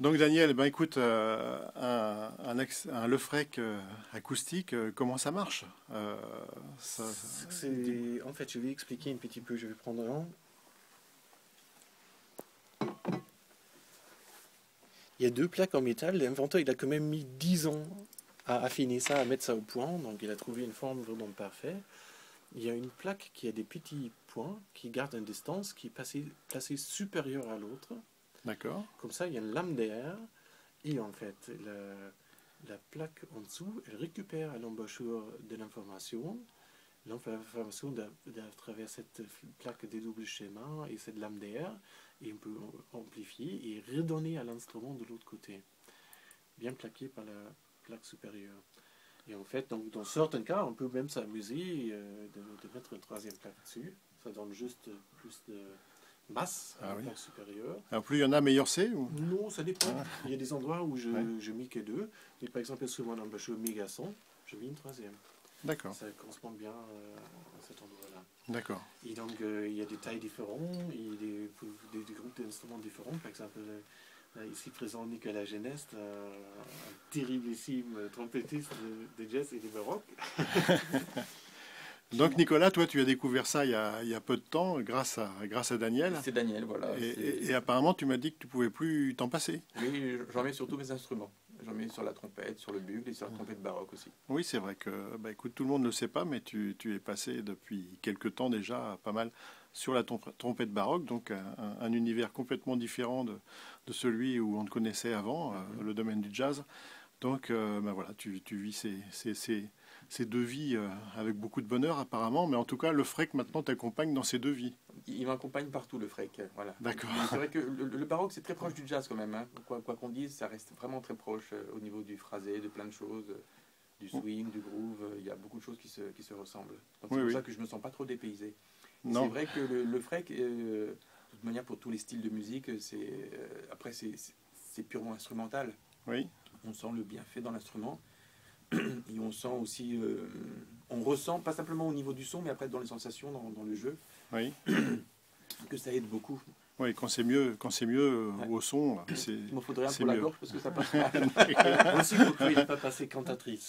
Donc Daniel, ben écoute, un Lefrec acoustique, comment ça marche? En fait, je vais expliquer un petit peu. Je vais prendre un. Il y a deux plaques en métal. L'inventeur, il a quand même mis 10 ans à affiner ça, à mettre ça au point. Donc, il a trouvé une forme vraiment parfaite. Il y a une plaque qui a des petits points qui gardent une distance qui est placée supérieure à l'autre. D'accord. Comme ça, il y a une lame d'air. Et en fait, la plaque en dessous, elle récupère à l'embouchure de l'information. L'information à travers cette plaque des doubles schémas et cette lame d'air. Et on peut amplifier et redonner à l'instrument de l'autre côté. Bien plaqué par la plaque supérieure. Et en fait, donc, dans certains cas, on peut même s'amuser de mettre une troisième plaque dessus. Ça donne juste plus de masse à la plaque supérieure. Alors plus il y en a, meilleur c'est ou... Non, ça dépend. Il y a des endroits où je mets que deux. Mais par exemple, sur mon embouchure méga son, je mets une troisième. D'accord. Ça correspond bien à cet endroit-là. D'accord. Et donc, il y a des tailles différentes, et des groupes d'instruments différents. Par exemple, ici présent Nicolas Genest, un terriblissime trompettiste de jazz et de baroque. Donc Nicolas, toi tu as découvert ça il y a peu de temps grâce à Daniel. C'est Daniel, voilà. Et apparemment tu m'as dit que tu pouvais plus t'en passer. Oui, j'en mets sur tous mes instruments. J'en mets sur la trompette, sur le bugle et sur la trompette baroque aussi. Oui, c'est vrai que, bah, écoute, tout le monde ne le sait pas, mais tu es passé depuis quelque temps déjà pas mal sur la trompette baroque, donc un univers complètement différent de celui où on te connaissait avant, le domaine du jazz. Donc bah, voilà, tu vis ces deux vies avec beaucoup de bonheur apparemment, mais en tout cas le Frec maintenant t'accompagne dans ces deux vies. Il m'accompagne partout, le Frec. Voilà. D'accord. C'est vrai que le baroque, c'est très proche du jazz quand même. Hein. Quoi qu'on dise, ça reste vraiment très proche au niveau du phrasé, de plein de choses, du swing, du groove. Il y a beaucoup de choses qui se ressemblent. Donc c'est pour ça que je ne me sens pas trop dépaysé. C'est vrai que le Frec, de toute manière, pour tous les styles de musique, après c'est purement instrumental. Oui. On sent le bienfait dans l'instrument. Et on sent aussi, on ressent, pas simplement au niveau du son, mais après dans les sensations, dans le jeu, que ça aide beaucoup. Oui, quand c'est mieux au son, c'est il me faudrait un pour la gorge parce que ça passe mal. Aussi, pourquoi il n'est pas passé cantatrice.